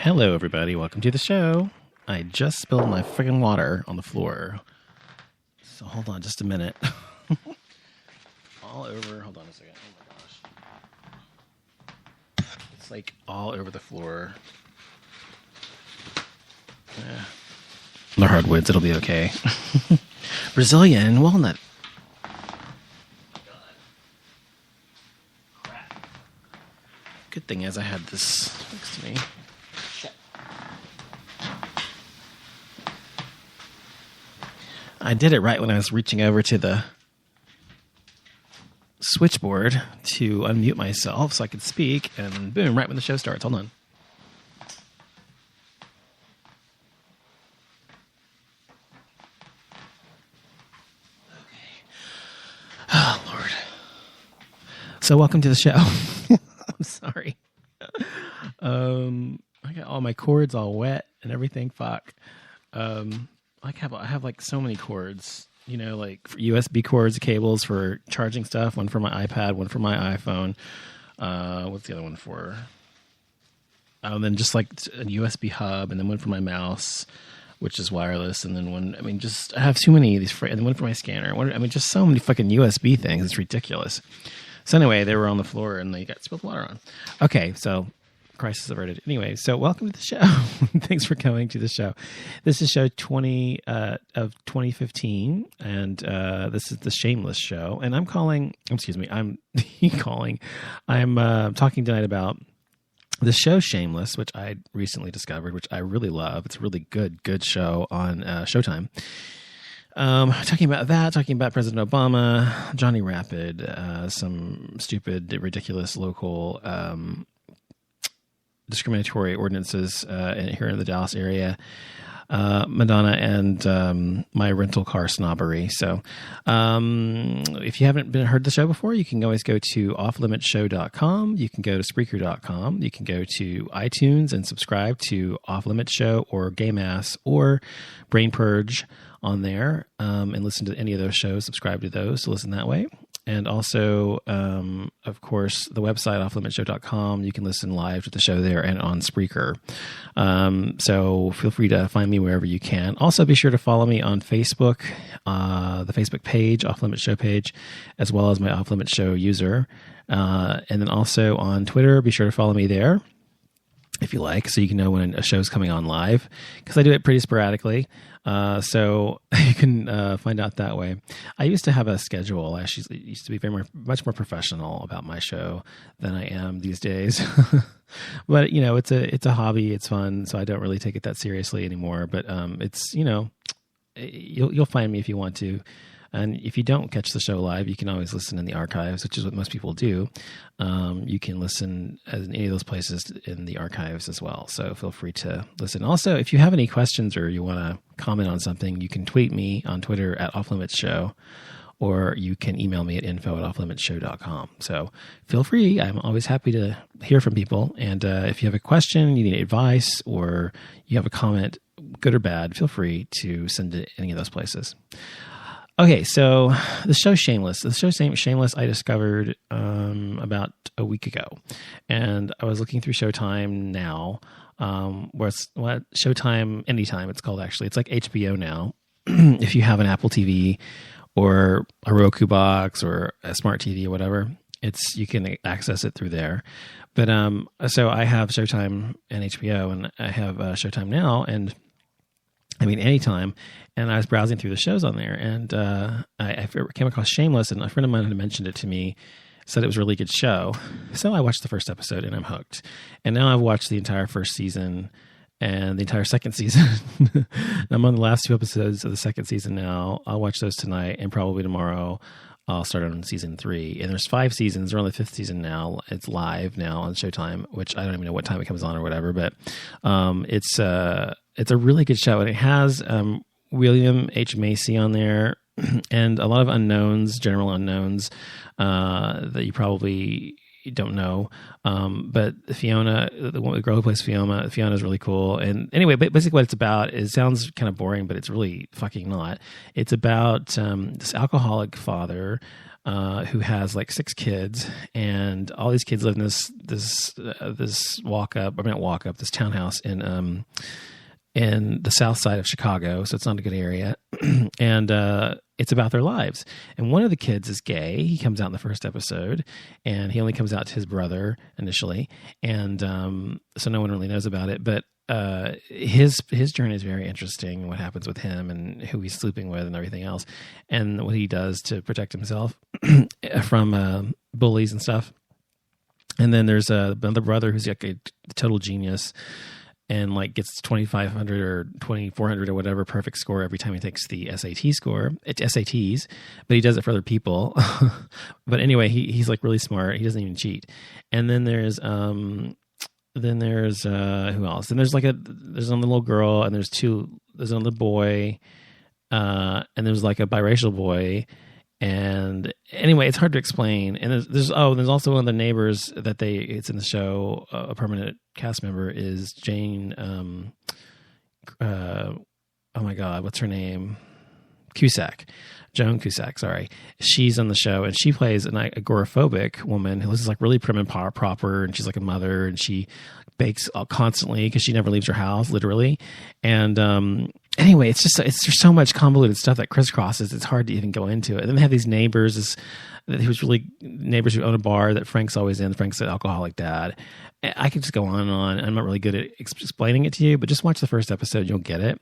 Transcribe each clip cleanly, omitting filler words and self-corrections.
Hello, everybody. Welcome to the show. I just spilled my friggin' water on the floor. So hold on just a minute. All over. Hold on a second. Oh my gosh. It's like all over the floor. Yeah. The hardwoods. It'll be okay. Brazilian walnut. Crap. Good thing is I had this next to me. I did it right when I was reaching over to the switchboard to unmute myself so I could speak, and boom, right when the show starts. Hold on. Okay. Oh, Lord. So welcome to the show. I'm sorry. I got all my cords all wet and everything. Fuck. I have like so many cords, you know, like USB cords, cables for charging stuff. One for my iPad, one for my iPhone. What's the other one for? Then just like a USB hub, and then one for my mouse, which is wireless, and then one. I mean, just I have too many of these, and then one for my scanner. Just so many fucking USB things. It's ridiculous. So anyway, they were on the floor and they got spilled water on. Okay, so. Crisis averted. Anyway, so welcome to the show. Thanks for coming to the show. This is show 20 of 2015, and this is the Shameless show. And I'm talking tonight about the show Shameless, which I recently discovered, which I really love. It's a really good show on Showtime. Talking about that, talking about President Obama, Johnny Rapid, some stupid, ridiculous local discriminatory ordinances here in the Dallas area, Madonna, and my rental car snobbery. So if you haven't heard the show before, you can always go to offlimitshow.com. You can go to Spreaker.com. You can go to iTunes and subscribe to Off Limits Show or Game Ass or Brain Purge on there, and listen to any of those shows. Subscribe to those to listen that way. And also, of course, the website, offlimitshow.com. You can listen live to the show there and on Spreaker. So feel free to find me wherever you can. Also, be sure to follow me on Facebook, the Facebook page, Off Limits Show page, as well as my Off Limits Show user. And then also on Twitter, be sure to follow me there if you like, so you can know when a show's coming on live, because I do it pretty sporadically. So you can find out that way. I used to have a schedule. I actually used to be much more professional about my show than I am these days. But you know, it's a hobby. It's fun, so I don't really take it that seriously anymore. But it's, you know, you'll find me if you want to. And if you don't catch the show live, you can always listen in the archives, which is what most people do. You can listen in any of those places in the archives as well. So feel free to listen. Also, if you have any questions or you want to comment on something, you can tweet me on Twitter at offlimitsshow, or you can email me at info@offlimitsshow.com. So feel free. I'm always happy to hear from people. And if you have a question, you need advice, or you have a comment, good or bad, feel free to send it any of those places. Okay, so the show Shameless. The show Shameless I discovered about a week ago. And I was looking through Showtime now, where it's Showtime Anytime it's called, actually. It's like HBO now. If you have an Apple TV or a Roku box or a smart TV or whatever, you can access it through there. But so I have Showtime and HBO, and I have Showtime now, and Anytime. And I was browsing through the shows on there, and I came across Shameless, and a friend of mine had mentioned it to me, said it was a really good show. So I watched the first episode, and I'm hooked. And now I've watched the entire first season and the entire second season. I'm on the last 2 episodes of the second season now. I'll watch those tonight, and probably tomorrow I'll start on season 3. And there's 5 seasons. We're on the 5th season now. It's live now on Showtime, which I don't even know what time it comes on or whatever. But it's a really good show, and it has William H. Macy on there, and a lot of unknowns, general unknowns that you probably don't know. But Fiona, the girl who plays Fiona is really cool. And anyway, basically what it's about, it sounds kind of boring, but it's really fucking not. It's about this alcoholic father who has like 6 kids, and all these kids live in this this townhouse in the south side of Chicago, so it's not a good area. And it's about their lives. And one of the kids is gay. He comes out in the first episode, and he only comes out to his brother initially. And so no one really knows about it. But his journey is very interesting, what happens with him and who he's sleeping with and everything else, and what he does to protect himself from bullies and stuff. And then there's another brother who's like a total genius, and like gets 2,500 or 2,400 or whatever perfect score every time he takes the SATs, but he does it for other people. But anyway, he's like really smart. He doesn't even cheat. And then there's who else? Then there's there's another little girl, and there's another boy, and there's like a biracial boy. And anyway, it's hard to explain. And there's also one of the neighbors it's in the show, a permanent cast member is Jane. Oh my God, what's her name? Joan Cusack. Sorry, she's on the show, and she plays an agoraphobic woman who is like really prim and proper, and she's like a mother, and she bakes constantly because she never leaves her house, literally. And anyway, there's so much convoluted stuff that crisscrosses. It's hard to even go into it. And then they have these neighbors who own a bar that Frank's always in. Frank's an alcoholic dad. I could just go on and on. I'm not really good at explaining it to you, but just watch the first episode. You'll get it.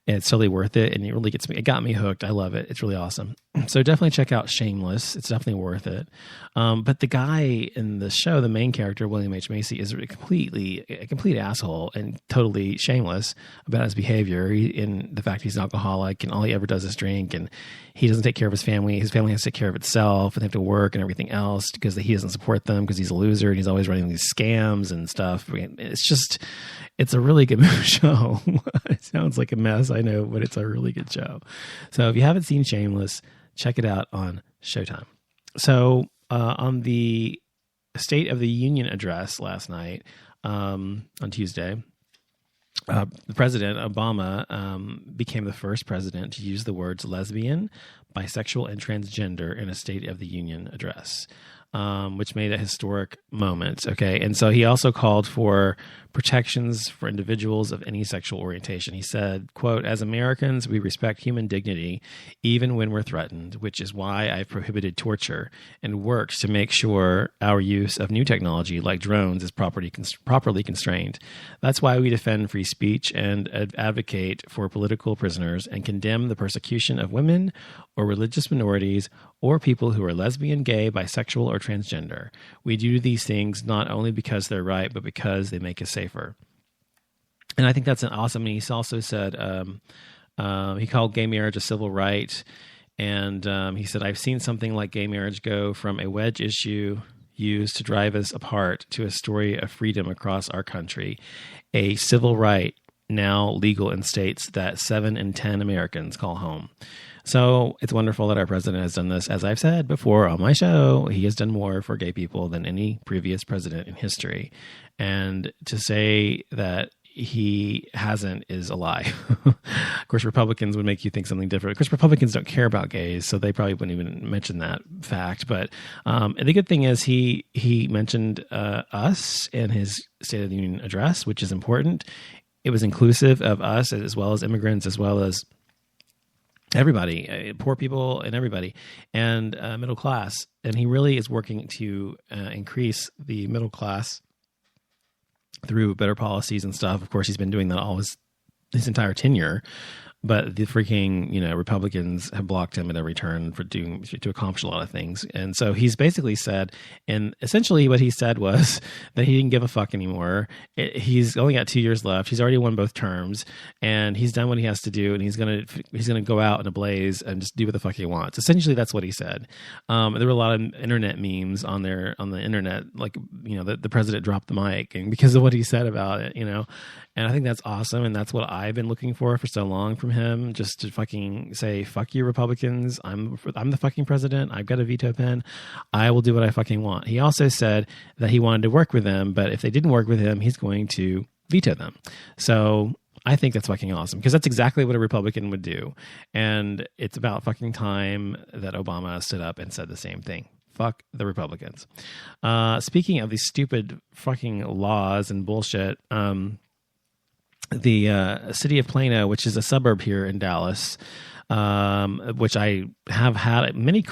And it's totally worth it. And it really it got me hooked. I love it. It's really awesome. So definitely check out Shameless. It's definitely worth it. But the guy in the show, the main character, William H. Macy, is a complete asshole and totally shameless about his behavior and the fact he's an alcoholic, and all he ever does is drink, and he doesn't take care of his family. His family has to take care of itself, and they have to work and everything else because he doesn't support them because he's a loser, and he's always running these scams and stuff. It's a really good show. It sounds like a mess, I know, but it's a really good show. So if you haven't seen Shameless, check it out on Showtime. So on the State of the Union address last night, on Tuesday, President Obama became the first president to use the words lesbian, bisexual, and transgender in a State of the Union address, which made a historic moment. Okay. And so he also called for protections for individuals of any sexual orientation. He said, quote, "As Americans, we respect human dignity even when we're threatened, which is why I've prohibited torture and worked to make sure our use of new technology like drones is properly constrained. That's why we defend free speech and advocate for political prisoners and condemn the persecution of women or religious minorities or people who are lesbian, gay, bisexual, or transgender. We do these things not only because they're right, but because they make us safer." And I think that's an awesome. And he also said he called gay marriage a civil right, and he said, "I've seen something like gay marriage go from a wedge issue used to drive us apart to a story of freedom across our country, a civil right now legal in states that 7 in 10 Americans call home." So it's wonderful that our president has done this. As I've said before on my show, he has done more for gay people than any previous president in history. And to say that he hasn't is a lie. Of course, Republicans would make you think something different. Of course, Republicans don't care about gays, so they probably wouldn't even mention that fact. But the good thing is he mentioned us in his State of the Union address, which is important. It was inclusive of us as well as immigrants, as well as everybody, poor people and everybody, and middle class. And he really is working to increase the middle class through better policies and stuff. Of course, he's been doing that all his entire tenure, but the freaking, Republicans have blocked him at every turn to accomplish a lot of things. And so he's basically said, and essentially what he said was that he didn't give a fuck anymore. He's only got 2 years left. He's already won both terms, and he's done what he has to do. And he's going to go out in a blaze and just do what the fuck he wants. Essentially, that's what he said. There were a lot of internet memes on the internet, like, the president dropped the mic and because of what he said about it, And I think that's awesome. And that's what I've been looking for so long from him, just to fucking say, fuck you, Republicans. I'm the fucking president. I've got a veto pen. I will do what I fucking want. He also said that he wanted to work with them, but if they didn't work with him, he's going to veto them. So I think that's fucking awesome, because that's exactly what a Republican would do. And it's about fucking time that Obama stood up and said the same thing. Fuck the Republicans. Speaking of these stupid fucking laws and bullshit, the city of Plano, which is a suburb here in Dallas, which I have had many